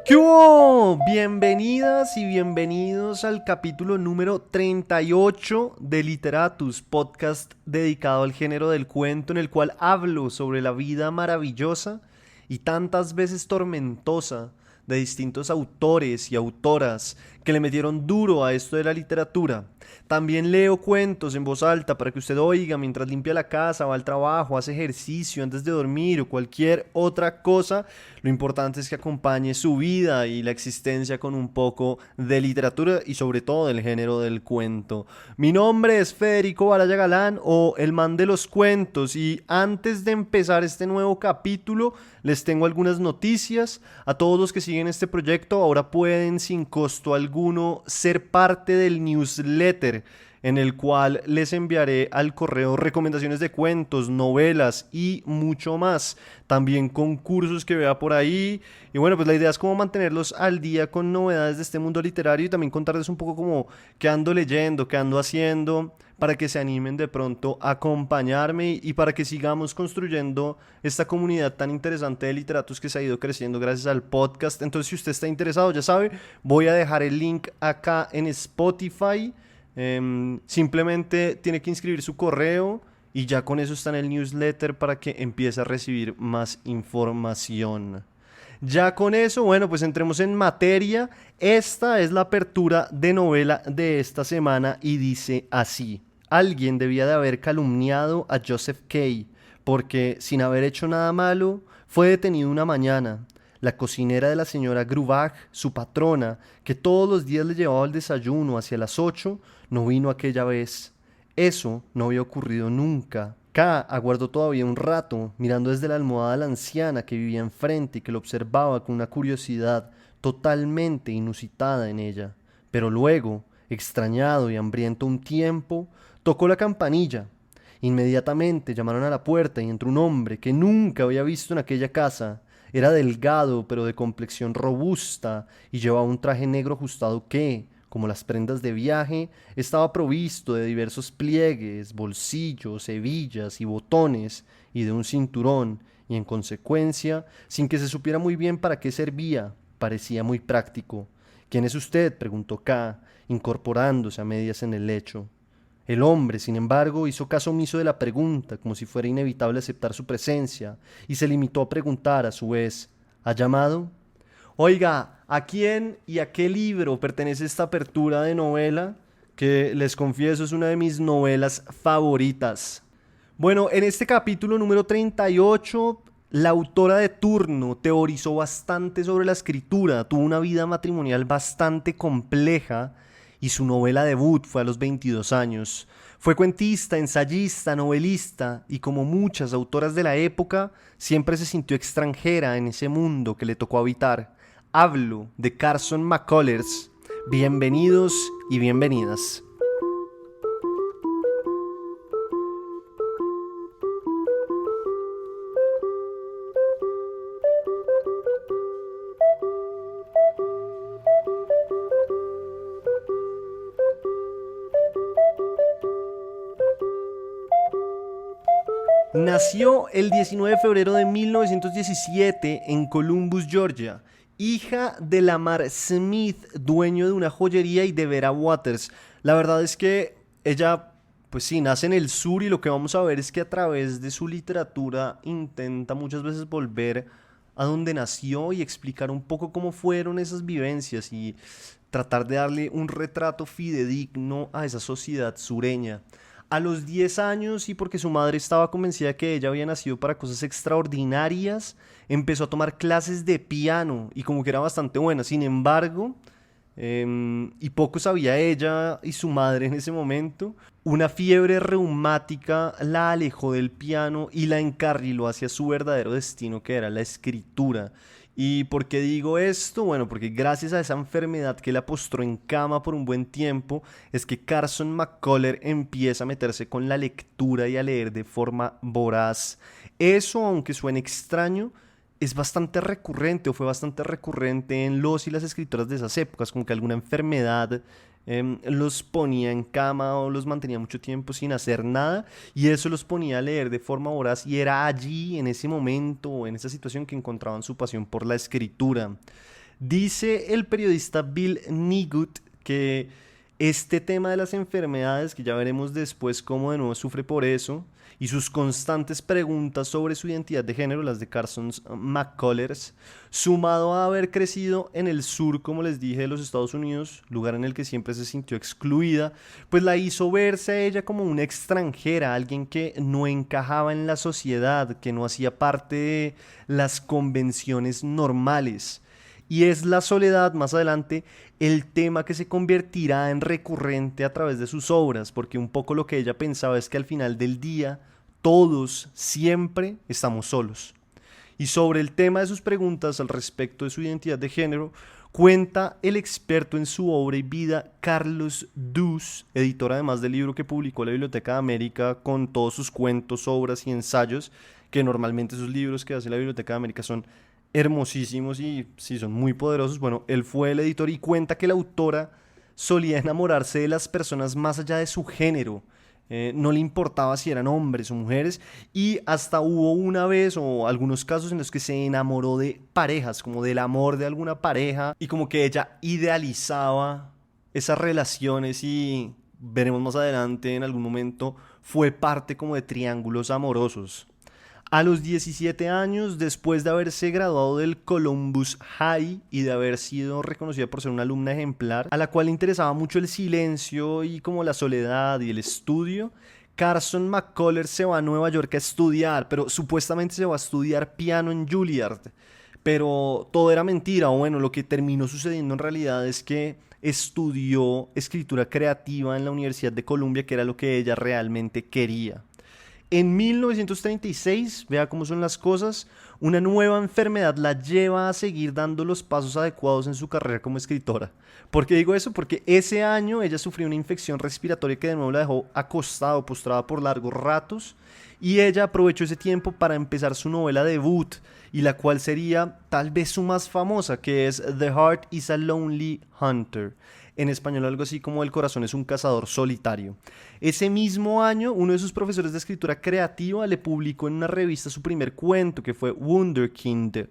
¿Qué hubo? Bienvenidas y bienvenidos al capítulo número 38 de Literatus, podcast dedicado al género del cuento en el cual hablo sobre la vida maravillosa y tantas veces tormentosa de distintos autores y autoras que le metieron duro a esto de la literatura. También leo cuentos en voz alta para que usted oiga mientras limpia la casa, va al trabajo, hace ejercicio antes de dormir o cualquier otra cosa. Lo importante es que acompañe su vida y la existencia con un poco de literatura y sobre todo del género del cuento. Mi nombre es Federico Baraya Galán o el man de los cuentos y antes de empezar este nuevo capítulo les tengo algunas noticias. A todos los que siguen este proyecto ahora pueden sin costo alguno ser parte del newsletter en el cual les enviaré al correo recomendaciones de cuentos, novelas y mucho más. También concursos que vea por ahí. Y bueno, pues la idea es como mantenerlos al día con novedades de este mundo literario y también contarles un poco como qué ando leyendo, qué ando haciendo, para que se animen de pronto a acompañarme y para que sigamos construyendo esta comunidad tan interesante de literatos que se ha ido creciendo gracias al podcast. Entonces, si usted está interesado, ya sabe, voy a dejar el link acá en Spotify. Simplemente tiene que inscribir su correo y ya con eso está en el newsletter para que empiece a recibir más información. Ya con eso, bueno, pues entremos en materia. Esta es la apertura de novela de esta semana y dice así. Alguien debía de haber calumniado a Joseph Kay porque, sin haber hecho nada malo, fue detenido una mañana. La cocinera de la señora Grubach, su patrona, que todos los días le llevaba el desayuno hacia las 8, no vino aquella vez. Eso no había ocurrido nunca. K aguardó todavía un rato, mirando desde la almohada a la anciana que vivía enfrente y que lo observaba con una curiosidad totalmente inusitada en ella. Pero luego, extrañado y hambriento un tiempo, tocó la campanilla. Inmediatamente llamaron a la puerta y entró un hombre que nunca había visto en aquella casa. Era delgado, pero de complexión robusta, y llevaba un traje negro ajustado que, como las prendas de viaje, estaba provisto de diversos pliegues, bolsillos, hebillas y botones, y de un cinturón, y en consecuencia, sin que se supiera muy bien para qué servía, parecía muy práctico. ¿Quién es usted?, preguntó K, incorporándose a medias en el lecho. El hombre, sin embargo, hizo caso omiso de la pregunta, como si fuera inevitable aceptar su presencia, y se limitó a preguntar a su vez, ¿ha llamado? Oiga, ¿a quién y a qué libro pertenece esta apertura de novela? Que les confieso es una de mis novelas favoritas. Bueno, en este capítulo número 38, la autora de turno teorizó bastante sobre la escritura, tuvo una vida matrimonial bastante compleja y su novela debut fue a los 22 años. Fue cuentista, ensayista, novelista y como muchas autoras de la época, siempre se sintió extranjera en ese mundo que le tocó habitar. Hablo de Carson McCullers. Bienvenidos y bienvenidas. Nació el 19 de febrero de 1917 en Columbus, Georgia, hija de Lamar Smith, dueño de una joyería, y de Vera Waters. La verdad es que ella, pues sí, nace en el sur y lo que vamos a ver es que a través de su literatura intenta muchas veces volver a donde nació y explicar un poco cómo fueron esas vivencias y tratar de darle un retrato fidedigno a esa sociedad sureña. A los 10 años, y porque su madre estaba convencida de que ella había nacido para cosas extraordinarias, empezó a tomar clases de piano y como que era bastante buena. Sin embargo, y poco sabía ella y su madre en ese momento, una fiebre reumática la alejó del piano y la encarriló hacia su verdadero destino, que era la escritura. ¿Y por qué digo esto? Bueno, porque gracias a esa enfermedad que la postró en cama por un buen tiempo, es que Carson McCullers empieza a meterse con la lectura y a leer de forma voraz. Eso, aunque suene extraño, es bastante recurrente o fue bastante recurrente en los y las escritoras de esas épocas, como que alguna enfermedad los ponía en cama o los mantenía mucho tiempo sin hacer nada y eso los ponía a leer de forma voraz y era allí, en ese momento o en esa situación que encontraban su pasión por la escritura. Dice el periodista Bill Nigut que este tema de las enfermedades, que ya veremos después cómo de nuevo sufre por eso, y sus constantes preguntas sobre su identidad de género, las de Carson McCullers, sumado a haber crecido en el sur, como les dije, de los Estados Unidos, lugar en el que siempre se sintió excluida, pues la hizo verse a ella como una extranjera, alguien que no encajaba en la sociedad, que no hacía parte de las convenciones normales. Y es la soledad, más adelante, el tema que se convertirá en recurrente a través de sus obras, porque un poco lo que ella pensaba es que al final del día todos siempre estamos solos. Y sobre el tema de sus preguntas al respecto de su identidad de género, cuenta el experto en su obra y vida Carlos Dus, editor además del libro que publicó la Biblioteca de América con todos sus cuentos, obras y ensayos, que normalmente esos libros que hace la Biblioteca de América son hermosísimos y sí, son muy poderosos. Bueno, él fue el editor y cuenta que la autora solía enamorarse de las personas más allá de su género. No le importaba si eran hombres o mujeres, y hasta hubo una vez o algunos casos en los que se enamoró de parejas, como del amor de alguna pareja, y como que ella idealizaba esas relaciones y veremos más adelante en algún momento fue parte como de triángulos amorosos. A los 17 años, después de haberse graduado del Columbus High y de haber sido reconocida por ser una alumna ejemplar, a la cual le interesaba mucho el silencio y como la soledad y el estudio, Carson McCullers se va a Nueva York a estudiar, pero supuestamente se va a estudiar piano en Juilliard. Pero todo era mentira, o bueno, lo que terminó sucediendo en realidad es que estudió escritura creativa en la Universidad de Columbia, que era lo que ella realmente quería. En 1936, vea cómo son las cosas, una nueva enfermedad la lleva a seguir dando los pasos adecuados en su carrera como escritora. ¿Por qué digo eso? Porque ese año ella sufrió una infección respiratoria que de nuevo la dejó acostada o postrada por largos ratos, y ella aprovechó ese tiempo para empezar su novela debut, y la cual sería tal vez su más famosa, que es The Heart is a Lonely Hunter. En español algo así como El corazón es un cazador solitario. Ese mismo año, uno de sus profesores de escritura creativa le publicó en una revista su primer cuento, que fue Wunderkind.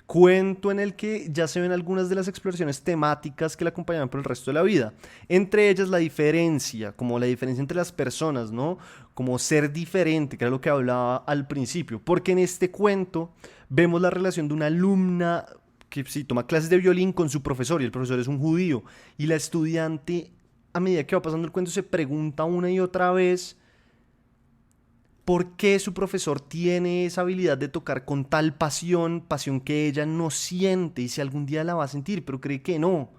Cuento en el que ya se ven algunas de las exploraciones temáticas que le acompañaban por el resto de la vida. Entre ellas la diferencia, como la diferencia entre las personas, ¿no? Como ser diferente, que era lo que hablaba al principio. Porque en este cuento vemos la relación de una alumna que sí toma clases de violín con su profesor, y el profesor es un judío, y la estudiante, a medida que va pasando el cuento, se pregunta una y otra vez por qué su profesor tiene esa habilidad de tocar con tal pasión, pasión que ella no siente, y si algún día la va a sentir, pero cree que no.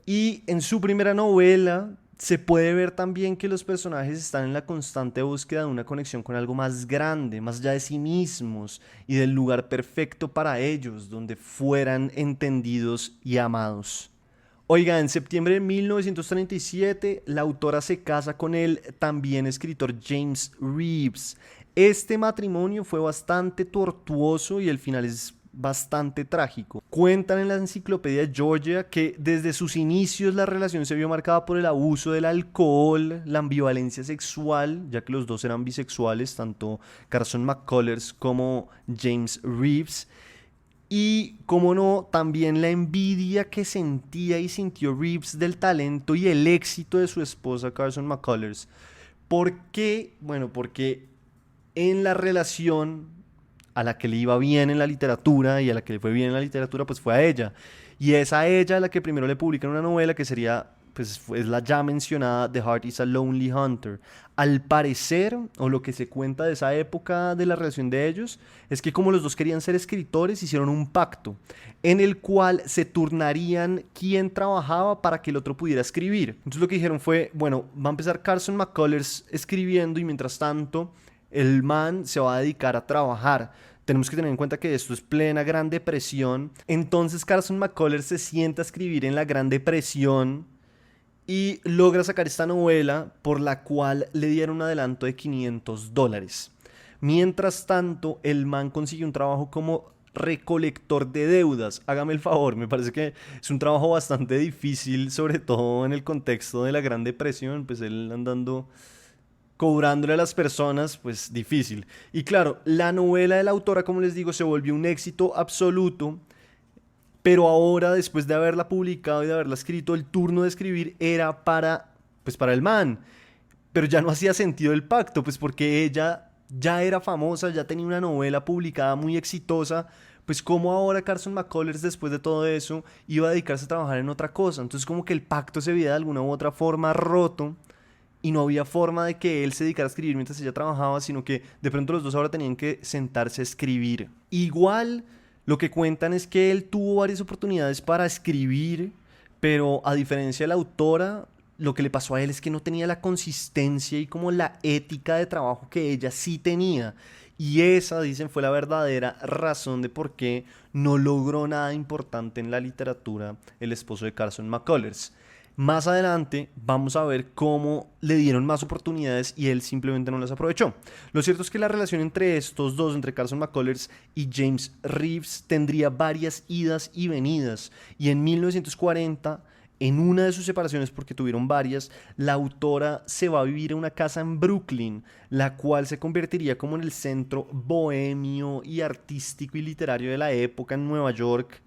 Y en su primera novela se puede ver también que los personajes están en la constante búsqueda de una conexión con algo más grande, más allá de sí mismos y del lugar perfecto para ellos, donde fueran entendidos y amados. Oiga, en septiembre de 1937, la autora se casa con el también escritor James Reeves. Este matrimonio fue bastante tortuoso y el final es bastante trágico. Cuentan en la enciclopedia Georgia que desde sus inicios la relación se vio marcada por el abuso del alcohol, la ambivalencia sexual, ya que los dos eran bisexuales, tanto Carson McCullers como James Reeves. Y, como no, también la envidia que sentía y sintió Reeves del talento y el éxito de su esposa Carson McCullers. ¿Por qué? Bueno, porque en la relación a la que le iba bien en la literatura y a la que le fue bien en la literatura, pues fue a ella. Y es a ella a la que primero le publican una novela que sería, pues es la ya mencionada The Heart is a Lonely Hunter. Al parecer, o lo que se cuenta de esa época de la relación de ellos, es que como los dos querían ser escritores, hicieron un pacto en el cual se turnarían quién trabajaba para que el otro pudiera escribir. Entonces lo que dijeron fue, bueno, va a empezar Carson McCullers escribiendo y mientras tanto el man se va a dedicar a trabajar. Tenemos que tener en cuenta que esto es plena Gran Depresión. Entonces Carson McCullers se sienta a escribir en la Gran Depresión y logra sacar esta novela por la cual le dieron un adelanto de $500. Mientras tanto, el man consigue un trabajo como recolector de deudas. Hágame el favor, me parece que es un trabajo bastante difícil, sobre todo en el contexto de la Gran Depresión, pues él andando cobrándole a las personas, pues difícil. Y claro, la novela de la autora, como les digo, se volvió un éxito absoluto pero ahora, después de haberla publicado y de haberla escrito, el turno de escribir era para el man. Pero ya no hacía sentido el pacto, pues porque ella ya era famosa, ya tenía una novela publicada muy exitosa, pues como ahora Carson McCullers después de todo eso iba a dedicarse a trabajar en otra cosa. Entonces como que el pacto se veía de alguna u otra forma roto y no había forma de que él se dedicara a escribir mientras ella trabajaba, sino que de pronto los dos ahora tenían que sentarse a escribir. Igual, lo que cuentan es que él tuvo varias oportunidades para escribir, pero a diferencia de la autora, lo que le pasó a él es que no tenía la consistencia y como la ética de trabajo que ella sí tenía. Y esa, dicen, fue la verdadera razón de por qué no logró nada importante en la literatura el esposo de Carson McCullers. Más adelante vamos a ver cómo le dieron más oportunidades y él simplemente no las aprovechó. Lo cierto es que la relación entre estos dos, entre Carson McCullers y James Reeves, tendría varias idas y venidas. Y en 1940, en una de sus separaciones, porque tuvieron varias, la autora se va a vivir en una casa en Brooklyn, la cual se convertiría como en el centro bohemio y artístico y literario de la época en Nueva York.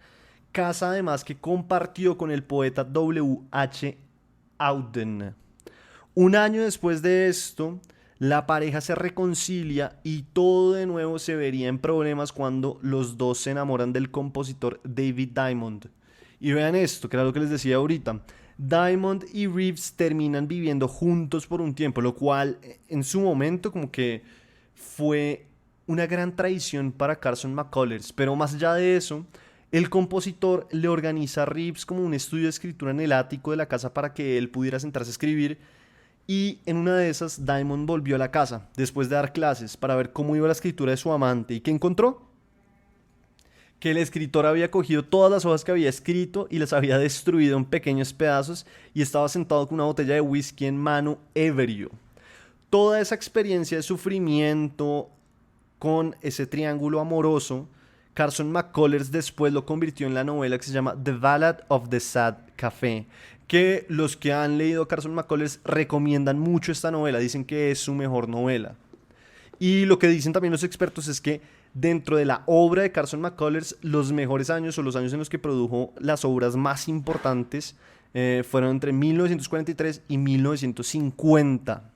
Casa además que compartió con el poeta W. H. Auden. Un año después de esto, la pareja se reconcilia y todo de nuevo se vería en problemas cuando los dos se enamoran del compositor David Diamond. Y vean esto, que era lo que les decía ahorita. Diamond y Reeves terminan viviendo juntos por un tiempo, lo cual en su momento como que fue una gran traición para Carson McCullers. Pero más allá de eso, el compositor le organiza a Reeves como un estudio de escritura en el ático de la casa para que él pudiera sentarse a escribir. Y en una de esas, Diamond volvió a la casa después de dar clases para ver cómo iba la escritura de su amante. ¿Y qué encontró? Que el escritor había cogido todas las hojas que había escrito y las había destruido en pequeños pedazos y estaba sentado con una botella de whisky en mano, ebrio. Toda esa experiencia de sufrimiento con ese triángulo amoroso, Carson McCullers después lo convirtió en la novela que se llama The Ballad of the Sad Café, que los que han leído a Carson McCullers recomiendan mucho esta novela, dicen que es su mejor novela. Y lo que dicen también los expertos es que dentro de la obra de Carson McCullers, los mejores años o los años en los que produjo las obras más importantes fueron entre 1943 y 1950.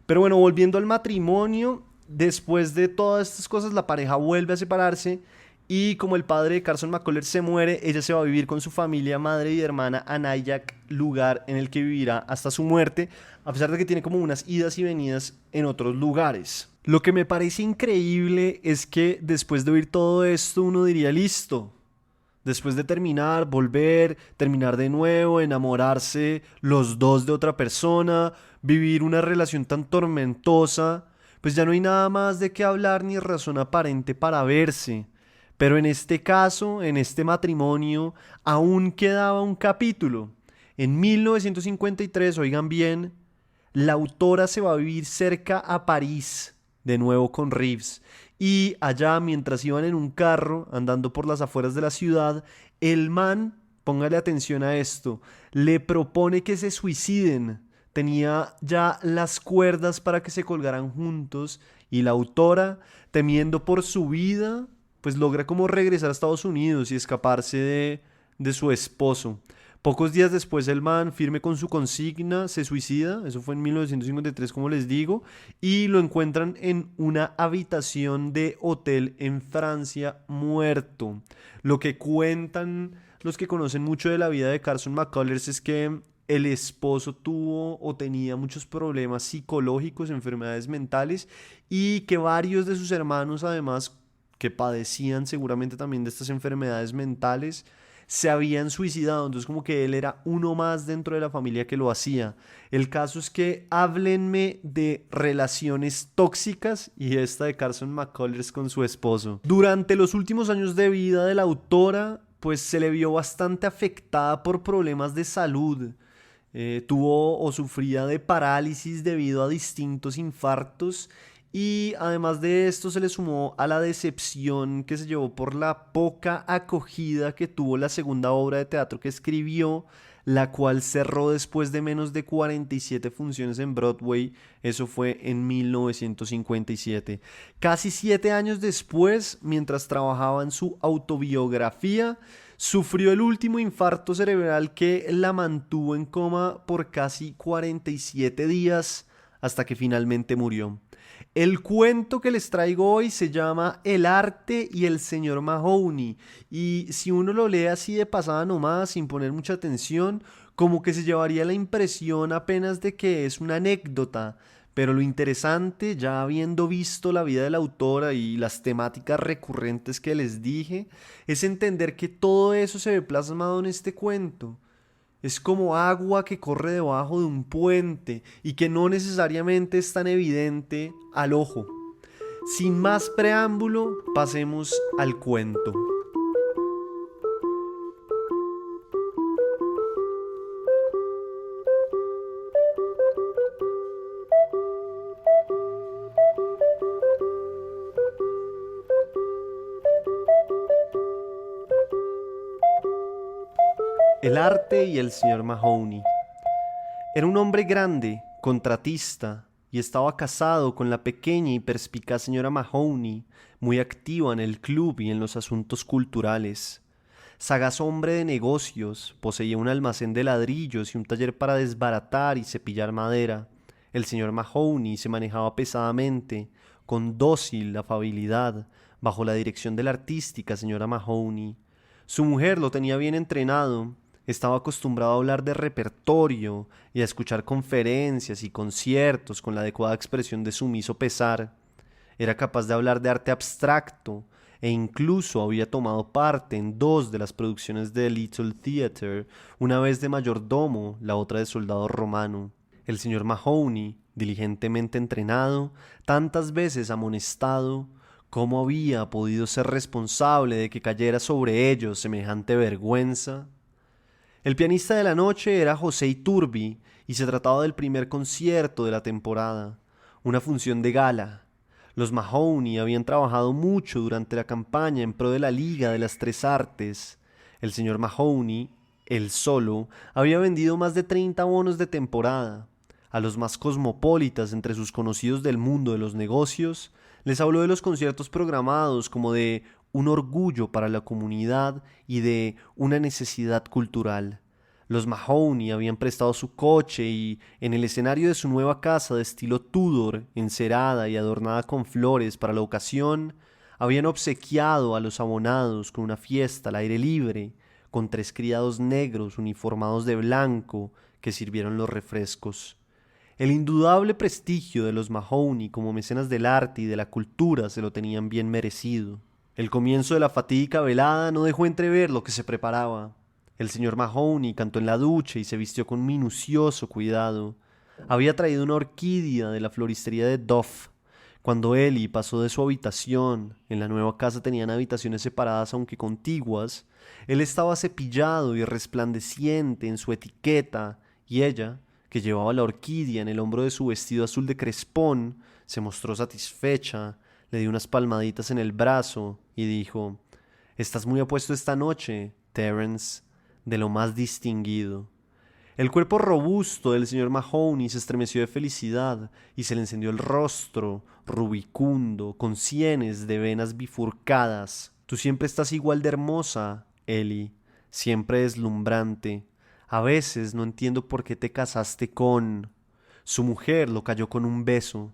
Pero bueno, volviendo al matrimonio, después de todas estas cosas, la pareja vuelve a separarse y como el padre de Carson McCullers se muere, ella se va a vivir con su familia, madre y hermana a Nyack, lugar en el que vivirá hasta su muerte, a pesar de que tiene como unas idas y venidas en otros lugares. Lo que me parece increíble es que después de oír todo esto uno diría, listo, después de terminar, volver, terminar de nuevo, enamorarse los dos de otra persona, vivir una relación tan tormentosa, pues ya no hay nada más de qué hablar ni razón aparente para verse. Pero en este caso, en este matrimonio, aún quedaba un capítulo. En 1953, oigan bien, la autora se va a vivir cerca a París, de nuevo con Reeves. Y allá, mientras iban en un carro, andando por las afueras de la ciudad, el man, póngale atención a esto, le propone que se suiciden. Tenía ya las cuerdas para que se colgaran juntos y la autora, temiendo por su vida, pues logra como regresar a Estados Unidos y escaparse de su esposo. Pocos días después el man, firme con su consigna, se suicida, eso fue en 1953 como les digo, y lo encuentran en una habitación de hotel en Francia muerto. Lo que cuentan los que conocen mucho de la vida de Carson McCullers es que el esposo tuvo o tenía muchos problemas psicológicos, enfermedades mentales, y que varios de sus hermanos además que padecían seguramente también de estas enfermedades mentales, se habían suicidado, entonces como que él era uno más dentro de la familia que lo hacía. El caso es que háblenme de relaciones tóxicas y esta de Carson McCullers con su esposo. Durante los últimos años de vida de la autora, pues se le vio bastante afectada por problemas de salud. Tuvo o sufría de parálisis debido a distintos infartos y además de esto se le sumó a la decepción que se llevó por la poca acogida que tuvo la segunda obra de teatro que escribió, la cual cerró después de menos de 47 funciones en Broadway. Eso fue en 1957. Casi 7 años después, mientras trabajaba en su autobiografía, sufrió el último infarto cerebral que la mantuvo en coma por casi 47 días hasta que finalmente murió. El cuento que les traigo hoy se llama El arte y el señor Mahoney, y si uno lo lee así de pasada nomás, sin poner mucha atención, como que se llevaría la impresión apenas de que es una anécdota. Pero lo interesante, ya habiendo visto la vida de la autora y las temáticas recurrentes que les dije, es entender que todo eso se ve plasmado en este cuento. Es como agua que corre debajo de un puente y que no necesariamente es tan evidente al ojo. Sin más preámbulo, pasemos al cuento. El arte y el señor Mahoney. Era un hombre grande, contratista, y estaba casado con la pequeña y perspicaz señora Mahoney, muy activa en el club y en los asuntos culturales. Sagaz hombre de negocios, poseía un almacén de ladrillos y un taller para desbaratar y cepillar madera. El señor Mahoney se manejaba pesadamente, con dócil afabilidad, bajo la dirección de la artística señora Mahoney. Su mujer lo tenía bien entrenado. Estaba acostumbrado a hablar de repertorio y a escuchar conferencias y conciertos con la adecuada expresión de sumiso pesar. Era capaz de hablar de arte abstracto e incluso había tomado parte en 2 de las producciones de Little Theatre, una vez de mayordomo, la otra de soldado romano. El señor Mahoney, diligentemente entrenado, tantas veces amonestado, ¿cómo había podido ser responsable de que cayera sobre ellos semejante vergüenza? El pianista de la noche era José Iturbi y se trataba del primer concierto de la temporada, una función de gala. Los Mahoney habían trabajado mucho durante la campaña en pro de la Liga de las Tres Artes. El señor Mahoney, él solo, había vendido más de 30 bonos de temporada. A los más cosmopolitas entre sus conocidos del mundo de los negocios, les habló de los conciertos programados como de un orgullo para la comunidad y de una necesidad cultural. Los Mahoney habían prestado su coche y, en el escenario de su nueva casa de estilo Tudor, encerada y adornada con flores para la ocasión, habían obsequiado a los abonados con una fiesta al aire libre, con 3 criados negros uniformados de blanco que sirvieron los refrescos. El indudable prestigio de los Mahoney como mecenas del arte y de la cultura se lo tenían bien merecido. El comienzo de la fatídica velada no dejó entrever lo que se preparaba. El señor Mahoney cantó en la ducha y se vistió con minucioso cuidado. Había traído una orquídea de la floristería de Duff. Cuando Ellie pasó de su habitación, en la nueva casa tenían habitaciones separadas aunque contiguas, él estaba cepillado y resplandeciente en su etiqueta, y ella, que llevaba la orquídea en el hombro de su vestido azul de crespón, se mostró satisfecha, le dio unas palmaditas en el brazo y dijo: «Estás muy apuesto esta noche, Terence, de lo más distinguido». El cuerpo robusto del señor Mahoney se estremeció de felicidad y se le encendió el rostro, rubicundo, con sienes de venas bifurcadas. «Tú siempre estás igual de hermosa, Ellie, siempre deslumbrante. A veces no entiendo por qué te casaste con...». Su mujer lo calló con un beso.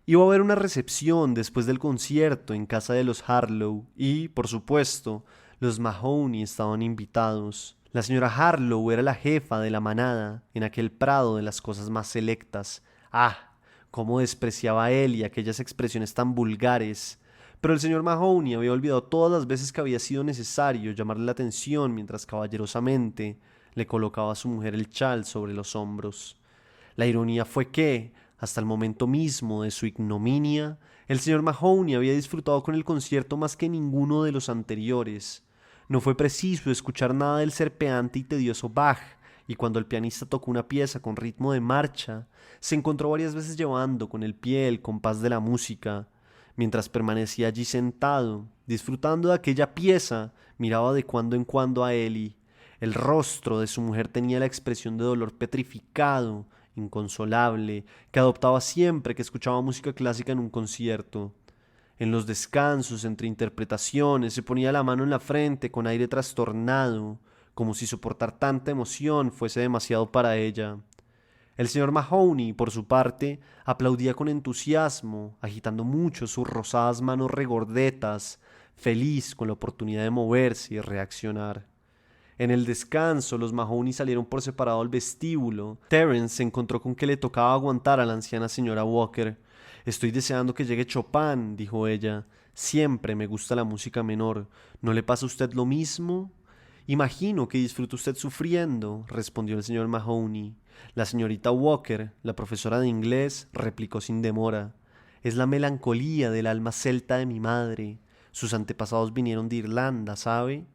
Iba a haber una recepción después del concierto en casa de los Harlow y, por supuesto, los Mahoney estaban invitados. La señora Harlow era la jefa de la manada en aquel prado de las cosas más selectas. ¡Ah! Cómo despreciaba él y aquellas expresiones tan vulgares. Pero el señor Mahoney había olvidado todas las veces que había sido necesario llamarle la atención mientras caballerosamente le colocaba a su mujer el chal sobre los hombros. La ironía fue que, hasta el momento mismo de su ignominia, el señor Mahoney había disfrutado con el concierto más que ninguno de los anteriores. No fue preciso escuchar nada del serpeante y tedioso Bach, y cuando el pianista tocó una pieza con ritmo de marcha, se encontró varias veces llevando con el pie el compás de la música. Mientras permanecía allí sentado, disfrutando de aquella pieza, miraba de cuando en cuando a Ellie. El rostro de su mujer tenía la expresión de dolor petrificado, inconsolable, que adoptaba siempre que escuchaba música clásica en un concierto. En los descansos entre interpretaciones se ponía la mano en la frente con aire trastornado, como si soportar tanta emoción fuese demasiado para ella. El señor Mahoney, por su parte, aplaudía con entusiasmo, agitando mucho sus rosadas manos regordetas, feliz con la oportunidad de moverse y reaccionar. En el descanso, los Mahoney salieron por separado al vestíbulo. Terence se encontró con que le tocaba aguantar a la anciana señora Walker. Estoy deseando que llegue Chopin, dijo ella. Siempre me gusta la música menor. ¿No le pasa a usted lo mismo? Imagino que disfruta usted sufriendo, respondió el señor Mahoney. La señorita Walker, la profesora de inglés, replicó sin demora. Es la melancolía del alma celta de mi madre. Sus antepasados vinieron de Irlanda, ¿sabe?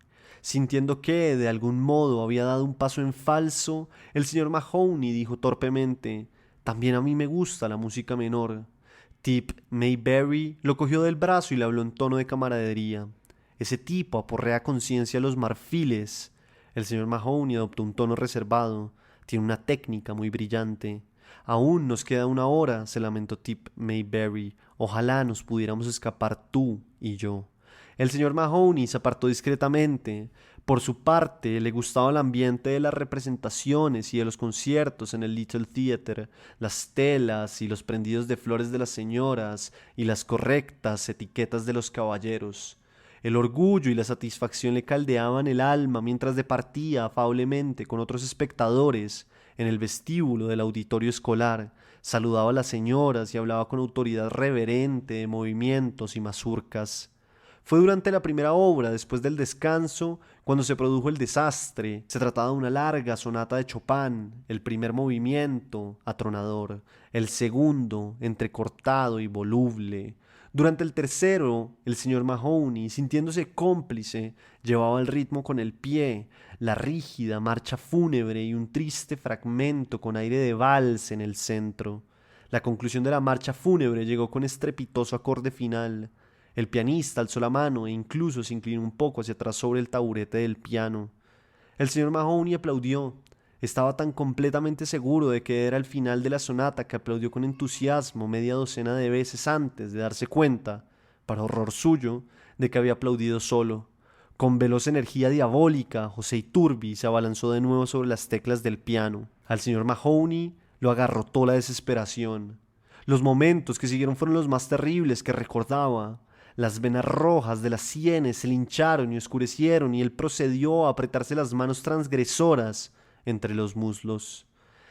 Sintiendo que, de algún modo, había dado un paso en falso, el señor Mahoney dijo torpemente: «También a mí me gusta la música menor». Tip Mayberry lo cogió del brazo y le habló en tono de camaradería. «Ese tipo aporrea conciencia a los marfiles». El señor Mahoney adoptó un tono reservado. «Tiene una técnica muy brillante». «Aún nos queda una hora», se lamentó Tip Mayberry. «Ojalá nos pudiéramos escapar tú y yo». El señor Mahoney se apartó discretamente. Por su parte, le gustaba el ambiente de las representaciones y de los conciertos en el Little Theatre, las telas y los prendidos de flores de las señoras y las correctas etiquetas de los caballeros. El orgullo y la satisfacción le caldeaban el alma mientras departía afablemente con otros espectadores en el vestíbulo del auditorio escolar, saludaba a las señoras y hablaba con autoridad reverente de movimientos y mazurcas. Fue durante la primera obra, después del descanso, cuando se produjo el desastre. Se trataba de una larga sonata de Chopin, el primer movimiento, atronador, el segundo, entrecortado y voluble. Durante el tercero, el señor Mahoney, sintiéndose cómplice, llevaba el ritmo con el pie, la rígida marcha fúnebre y un triste fragmento con aire de vals en el centro. La conclusión de la marcha fúnebre llegó con estrepitoso acorde final. El pianista alzó la mano e incluso se inclinó un poco hacia atrás sobre el taburete del piano. El señor Mahoney aplaudió. Estaba tan completamente seguro de que era el final de la sonata que aplaudió con entusiasmo media docena de veces antes de darse cuenta, para horror suyo, de que había aplaudido solo. Con veloz energía diabólica, José Iturbi se abalanzó de nuevo sobre las teclas del piano. Al señor Mahoney lo agarrotó la desesperación. Los momentos que siguieron fueron los más terribles que recordaba. Las venas rojas de las sienes se le hincharon y oscurecieron y él procedió a apretarse las manos transgresoras entre los muslos.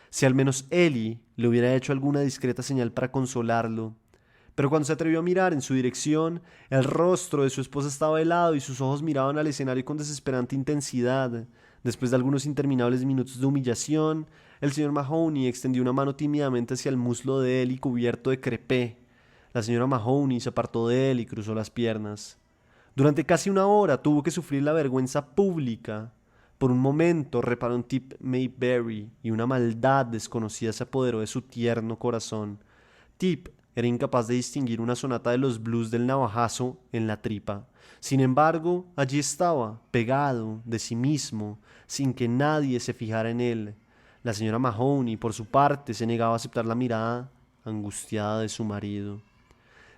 Si al menos Ellie le hubiera hecho alguna discreta señal para consolarlo. Pero cuando se atrevió a mirar en su dirección, el rostro de su esposa estaba helado y sus ojos miraban al escenario con desesperante intensidad. Después de algunos interminables minutos de humillación, el señor Mahoney extendió una mano tímidamente hacia el muslo de Ellie cubierto de crepé. La señora Mahoney se apartó de él y cruzó las piernas. Durante casi una hora tuvo que sufrir la vergüenza pública. Por un momento reparó en Tip Mayberry y una maldad desconocida se apoderó de su tierno corazón. Tip era incapaz de distinguir una sonata de los blues del navajazo en la tripa. Sin embargo, allí estaba, pegado de sí mismo, sin que nadie se fijara en él. La señora Mahoney, por su parte, se negaba a aceptar la mirada angustiada de su marido.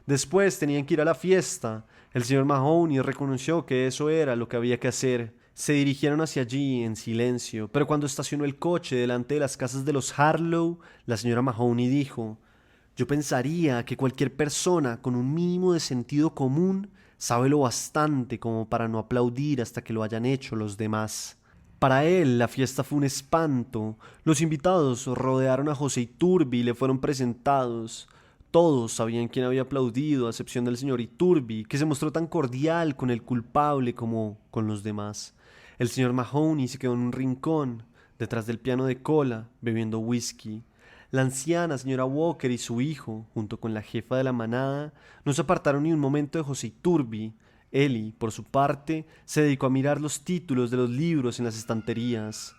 Después tenían que ir a la fiesta. El señor Mahoney reconoció que eso era lo que había que hacer. Se dirigieron hacia allí en silencio, pero cuando estacionó el coche delante de las casas de los Harlow, la señora Mahoney dijo: «Yo pensaría que cualquier persona con un mínimo de sentido común sabe lo bastante como para no aplaudir hasta que lo hayan hecho los demás». Para él la fiesta fue un espanto. Los invitados rodearon a José Iturbi y le fueron presentados. Todos sabían quién había aplaudido, a excepción del señor Iturbi, que se mostró tan cordial con el culpable como con los demás. El señor Mahoney se quedó en un rincón, detrás del piano de cola, bebiendo whisky. La anciana señora Walker y su hijo, junto con la jefa de la manada, no se apartaron ni un momento de José Iturbi. Ellie, por su parte, se dedicó a mirar los títulos de los libros en las estanterías.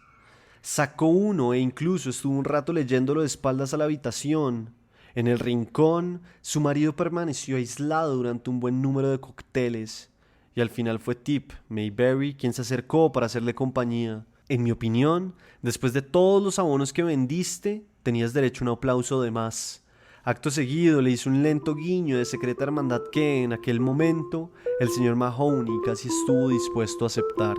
Sacó uno e incluso estuvo un rato leyéndolo de espaldas a la habitación. En el rincón, su marido permaneció aislado durante un buen número de cócteles, y al final fue Tip Mayberry quien se acercó para hacerle compañía. En mi opinión, después de todos los abonos que vendiste, tenías derecho a un aplauso de más. Acto seguido le hizo un lento guiño de secreta hermandad que en aquel momento el señor Mahoney casi estuvo dispuesto a aceptar.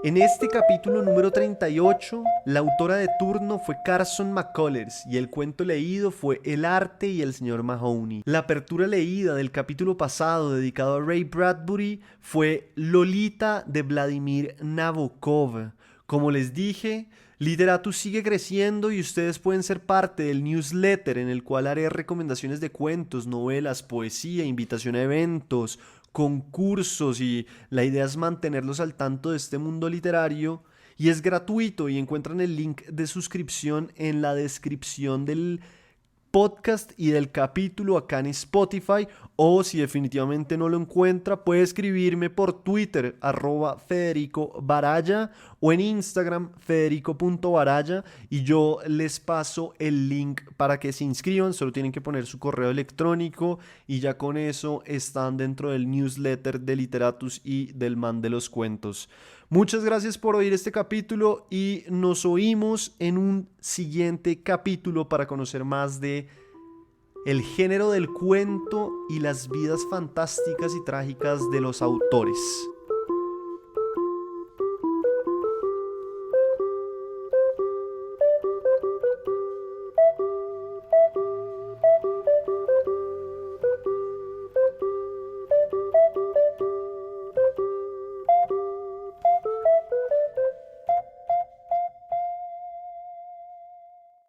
En este capítulo número 38, la autora de turno fue Carson McCullers y el cuento leído fue El arte y el señor Mahoney. La apertura leída del capítulo pasado dedicado a Ray Bradbury fue Lolita de Vladimir Nabokov. Como les dije, Literatus sigue creciendo y ustedes pueden ser parte del newsletter en el cual haré recomendaciones de cuentos, novelas, poesía, invitación a eventos, concursos y la idea es mantenerlos al tanto de este mundo literario y es gratuito y encuentran el link de suscripción en la descripción del podcast y del capítulo acá en Spotify, o si definitivamente no lo encuentra puede escribirme por Twitter @FedericoBaraya o en Instagram federico.baraya y yo les paso el link para que se inscriban. Solo tienen que poner su correo electrónico y ya con eso están dentro del newsletter de Literatus y del Man de los Cuentos. Muchas gracias por oír este capítulo y nos oímos en un siguiente capítulo para conocer más de el género del cuento y las vidas fantásticas y trágicas de los autores.